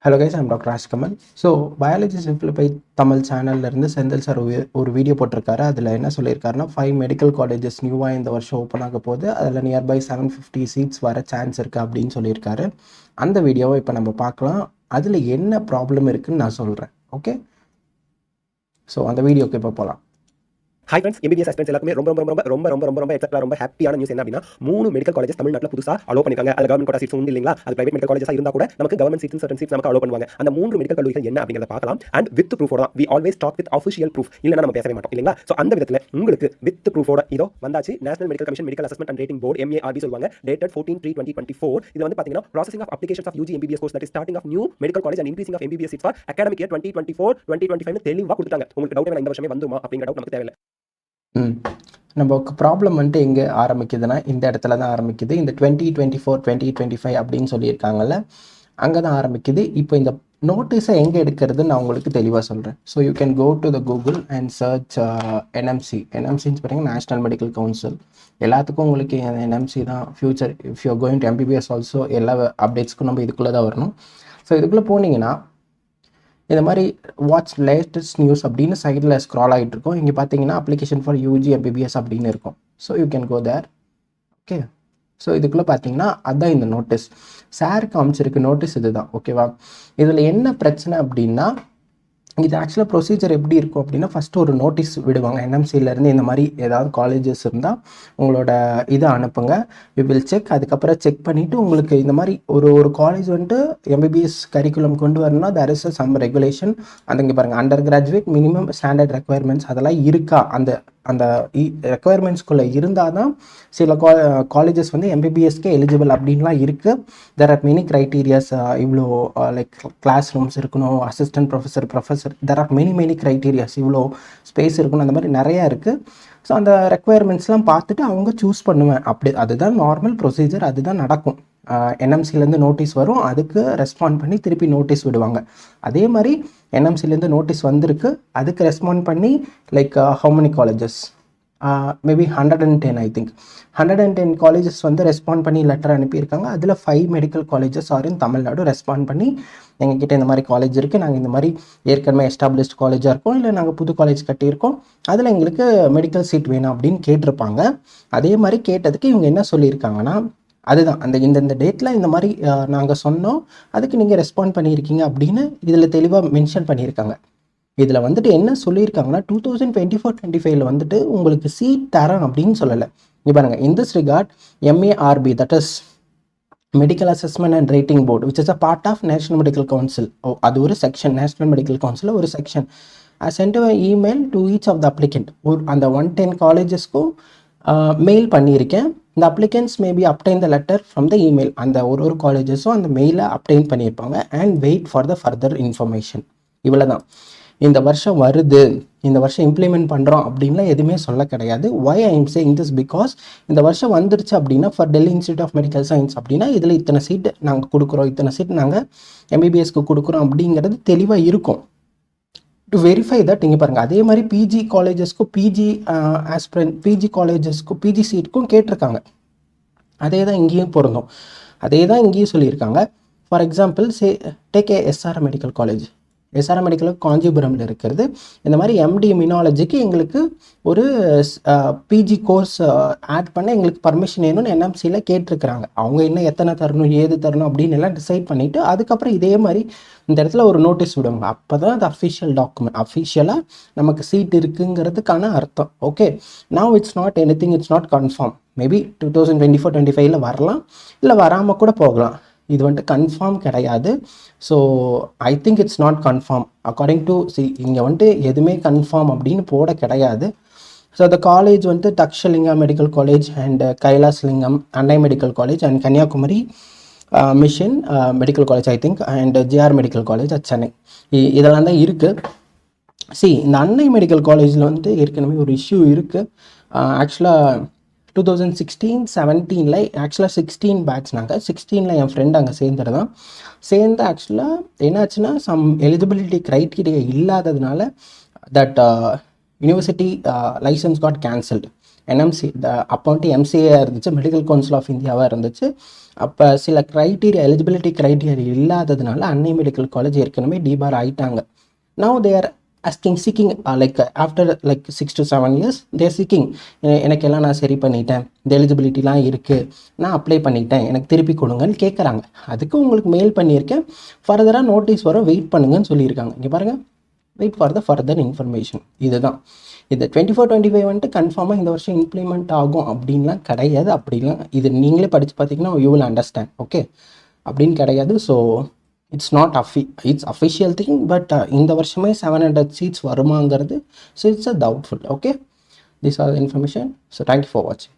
Hello guys, I'm doctor Rajkamal. So biology simplify Tamil சேனல்லேருந்து Senthil sir ஒரு video போட்டிருக்காரு. அதில் என்ன சொல்லியிருக்காருன்னா 5 மெடிக்கல் காலேஜஸ் நியூவாக இந்த வருஷம் ஓப்பன் ஆக போகுது. அதில் நியர்பை 750 சீட்ஸ் வர சான்ஸ் இருக்குது அப்படின்னு சொல்லியிருக்காரு. அந்த வீடியோவை இப்போ நம்ம பார்க்கலாம். அதில் என்ன ப்ராப்ளம் இருக்குதுன்னு நான் சொல்கிறேன். ஓகே, ஸோ அந்த வீடியோக்கு இப்போ போகலாம். ஹை ஃப்ரெண்ட்ஸ், எம்பிபிஎஸ் அஸ்பிரன்ஸ் எல்லாருமே ரொம்ப ரொம்ப ரொம்ப ரொம்ப ரொம்ப ரொம்ப ரொம்ப எக்ஸப்டா ரொம்ப ஹாப்பியான நியூஸ் என்ன அப்படின்னா 3 மெடிக்கல் காலேஜஸ் தமிழ்நாட்டில் புதுசா அலோ பண்ணிருக்காங்க. அது கவர்மெண்ட் கோட்டா சீட்ஸ் உண்டு இல்லைங்களா? அது பிரைவேட் மெடிக்கல் காலேஜஸா இருந்தா கூட நமக்கு கவர்மெண்ட் சீட்ஸ் சர்டன் சீட்ஸ் நமக்கு அலோ பண்ணுவாங்க. அந்த 3 மெடிக்கல் கல்லூரிகள் என்ன அப்படிங்கறத பார்க்கலாம். அண்ட் வித் ப்ரூஃபோட we always talk with official proof, இல்லைன்னா நம்ம பேசவே மாட்டோம் இல்லைங்களா? ஸோ அந்த விதத்தில் உங்களுக்கு வித் ப்ரூஃபோட இதோ வந்தாச்சு. National medical commission medical assessment and rating board MARB சொல்லுவாங்க. டேட்டட் 14/3/2024. இது வந்து பாத்தீங்கன்னா processing of applications of UG MBBS course that is starting of new medical college and increasing of MBBS seats for academic year 2024-2025 தெளிவாக கொடுத்துட்டாங்க. உங்களுக்கு doubt இந்த வருஷமே வந்துமா அப்படிங்கிற டவுட் நமக்கு தேவையில்லை. நமக்கு ப்ராப்ளம் வந்துட்டு எங்கே ஆரம்பிக்குதுன்னா இந்த இடத்துல தான் ஆரம்பிக்குது. இந்த 2024-2025 அப்படின்னு சொல்லியிருக்காங்கல்ல, அங்கே தான் ஆரம்பிக்குது. இப்போ இந்த நோட்டீஸை எங்கே எடுக்கிறதுன்னு நான் உங்களுக்கு தெளிவாக சொல்கிறேன். So you can go to the Google and search NMCன்னு பார்த்தீங்கன்னா நேஷ்னல் மெடிக்கல் கவுன்சில். எல்லாத்துக்கும் உங்களுக்கு NMC தான் future. If you going to MBBS also எல்லா அப்டேட்ஸ்க்கும் நம்ம இதுக்குள்ளே தான் வரணும். ஸோ இதுக்குள்ளே போனீங்கன்னா இந்த மாதிரி வாட்ச் லேட்டஸ்ட் நியூஸ் அப்படின்னு சைடில் ஸ்க்ரால் ஆகிட்டு இருக்கும். இங்கே பார்த்தீங்கன்னா அப்ளிகேஷன் ஃபார் UG MBBS அப்படின்னு இருக்கும். So you can go there. Okay, so இதுக்குள்ளே பார்த்தீங்கன்னா அதுதான் இந்த நோட்டீஸ். சார் காமிச்சிருக்கு நோட்டீஸ் இதுதான். ஓகேவா? இதில் என்ன பிரச்சனை அப்படின்னா, இது ஆக்சுவலாக ப்ரொசீஜர் எப்படி இருக்கும் அப்படின்னா, ஃபஸ்ட்டு ஒரு நோட்டீஸ் விடுவாங்க NMCலேருந்து. இந்த மாதிரி ஏதாவது காலேஜஸ் இருந்தால் உங்களோட இதை அனுப்புங்க, வி வில் செக். அதுக்கப்புறம் செக் பண்ணிவிட்டு உங்களுக்கு இந்த மாதிரி ஒரு காலேஜ் வந்துட்டு MBBS கரிக்குலம் கொண்டு வரணும்னா தேர் இஸ் சம் ரெகுலேஷன். அந்த இங்கே பாருங்கள், under graduate minimum standard requirements அதெல்லாம் இருக்கா, அந்த ரெக்குயர்மெண்ட்ஸ்குள்ளே இருந்தால் தான் சில காலேஜஸ் வந்து MBBSக்கு எலிஜிபிள் அப்படின்லாம் இருக்குது. There are many criterias. இவ்வளோ லைக் கிளாஸ் ரூம்ஸ் இருக்கணும், assistant professor, there are many criterias. இவ்வளோ ஸ்பேஸ் இருக்கணும், அந்த மாதிரி நிறையா இருக்குது. ஸோ அந்த ரெக்குயர்மெண்ட்ஸ்லாம் பார்த்துட்டு அவங்க சூஸ் பண்ணுவேன். அப்படி அதுதான் நார்மல் ப்ரொசீஜர், அதுதான் நடக்கும். NMCலேருந்து நோட்டீஸ் வரும், அதுக்கு ரெஸ்பாண்ட் பண்ணி திருப்பி நோட்டீஸ் விடுவாங்க. அதே மாதிரி NMCலேருந்து நோட்டீஸ் வந்திருக்கு, அதுக்கு ரெஸ்பாண்ட் பண்ணி like how many colleges, maybe 110, I think 110 colleges வந்து ரெஸ்பாண்ட் பண்ணி லெட்டர் அனுப்பியிருக்காங்க. அதில் 5 மெடிக்கல் காலேஜஸ் ஆர் இன் தமிழ்நாடு ரெஸ்பாண்ட் பண்ணி எங்ககிட்ட இந்த மாதிரி காலேஜ் இருக்குது, நாங்கள் இந்த மாதிரி ஏற்கனவே எஸ்டாப்ளிஷ்ட் காலேஜாக இருக்கோம், இல்லை நாங்கள் புது காலேஜ் கட்டியிருக்கோம், அதில் எங்களுக்கு மெடிக்கல் சீட் வேணும் அப்படின்னு கேட்டிருப்பாங்க. அதே மாதிரி கேட்டதுக்கு இவங்க என்ன சொல்லியிருக்காங்கன்னா, அதுதான் அந்த இந்த டேட்டில் இந்த மாதிரி நாங்கள் சொன்னோம், அதுக்கு நீங்கள் ரெஸ்பாண்ட் பண்ணியிருக்கீங்க அப்படின்னு இதில் தெளிவாக மென்ஷன் பண்ணியிருக்காங்க. இதில் வந்துட்டு என்ன சொல்லியிருக்காங்கன்னா 2024-25 வந்துட்டு உங்களுக்கு சீட் தரேன் அப்படின்னு சொல்லலை. இங்கே பாருங்கள், in this record MARB, that is medical assessment and rating board, which is a part of national medical council. அது ஒரு செக்ஷன், நேஷனல் மெடிக்கல் கவுன்சில் ஒரு section. I sent a email to each of the applicant. அந்த 110 காலேஜஸ்க்கும் mail பண்ணியிருக்கேன். இந்த applicants maybe obtain the letter from the email. அந்த ஒரு காலேஜஸும் அந்த மெயிலை அப்டைன் பண்ணியிருப்பாங்க. And wait for the further information. இவ்வளோ தான். இந்த வருஷம் வருது, இந்த வருஷம் இம்ப்ளிமெண்ட் பண்ணுறோம் அப்படின்லாம் எதுவுமே சொல்ல கிடையாது. Why I am saying this because இந்த வருஷம் வந்துருச்சு அப்படின்னா for Delhi institute of medical science அப்படின்னா இதில் இத்தனை சீட் நாங்கள் கொடுக்குறோம், இத்தனை சீட் நாங்கள் MBBSக்கு கொடுக்குறோம் அப்படிங்கிறது தெளிவாக இருக்கும். டு வெரிஃபை தட் இங்கே பாருங்கள், அதே மாதிரி PG காலேஜஸ்க்கும் PG காலேஜஸ்க்கும் PG சீட்டுக்கும் கேட்டிருக்காங்க. அதே தான் இங்கேயும் பொருந்தும், அதே தான் இங்கேயும் சொல்லியிருக்காங்க. For example take SRM medical college. SRM medical காஞ்சிபுரமில் இருக்கிறது. இந்த மாதிரி MD இம்யூனாலஜிக்கு எங்களுக்கு ஒரு PG கோர்ஸ் ஆட் பண்ண எங்களுக்கு பர்மிஷன் வேணும்னு NMCயில் கேட்டிருக்கிறாங்க. அவங்க இன்னும் எத்தனை தரணும், ஏது தரணும் அப்படின்னு எல்லாம் டிசைட் பண்ணிவிட்டு அதுக்கப்புறம் இதே மாதிரி இந்த இடத்துல ஒரு நோட்டீஸ் விடுவாங்க. அப்போ தான் அது அஃபிஷியல் டாக்குமெண்ட், அஃபிஷியலாக நமக்கு சீட் இருக்குங்கிறதுக்கான அர்த்தம். Okay, now it's not anything, it's not confirm. Maybe 2024-25 வரலாம், இல்லை வராமல் கூட போகலாம். இது வந்துட்டு கன்ஃபார்ம் கிடையாது. So I think it's not confirm according to இங்கே வந்துட்டு எதுவுமே கன்ஃபார்ம் அப்படின்னு போட கிடையாது. ஸோ அந்த காலேஜ் வந்துட்டு Thakshalinga medical college and Kailaslingam Annai medical college and Kanyakumari mission medical college I think and JR medical college at Chennai, இதெல்லாம் தான் இருக்குது. இந்த அன்னை மெடிக்கல் காலேஜில் வந்துட்டு ஏற்கனவே ஒரு இஷ்யூ இருக்குது. ஆக்சுவலாக 2016-17 ஆக்சுவலாக 16 பேட்ச். நாங்கள் 16 என் ஃப்ரெண்ட் அங்கே சேர்ந்துருதான். சேர்ந்து ஆக்சுவலாக என்னாச்சுன்னா சம் எலிஜிபிலிட்டி க்ரைட்டீரியா இல்லாததுனால that university licence got cancelled. NMC அப்போன்ட்டு எம்சிஏ இருந்துச்சு, மெடிக்கல் கவுன்சில் ஆஃப் இந்தியாவாக இருந்துச்சு. அப்போ சில எலிஜிபிலிட்டி க்ரைட்டீரியா இல்லாததுனால அன்னை மெடிக்கல் காலேஜ் ஏற்கனவே டிபார் ஆகிட்டாங்க. Now they are seeking like after like 6 to 7 years they are seeking எனக்கெல்லாம் நான் சரி பண்ணிட்டேன், இந்த எலிஜிபிலிட்டிலாம் இருக்குது, நான் அப்ளை பண்ணிட்டேன், எனக்கு திருப்பி கொடுங்கன்னு கேட்குறாங்க. அதுக்கு உங்களுக்கு மெயில் பண்ணியிருக்கேன், ஃபர்தராக நோட்டீஸ் வர வெயிட் பண்ணுங்கன்னு சொல்லியிருக்காங்க. இங்கே பாருங்கள், wait for the further information. இதுதான் இது 24-25 வந்துட்டு கன்ஃபார்மாக இந்த வருஷம் இம்ப்ளிமெண்ட் ஆகும் அப்படின்லாம் கிடையாது. அப்படிலாம் இது நீங்களே படித்து பார்த்தீங்கன்னா யூ வில் அண்டர்ஸ்டாண்ட். ஓகே, அப்படின்னு கிடையாது. So it's not it's official thing. But இந்த வருஷமே 700 seats வருமாங்கிறது, so it's a doubtful. Okay, this are the information. So thank you for வாட்சிங்.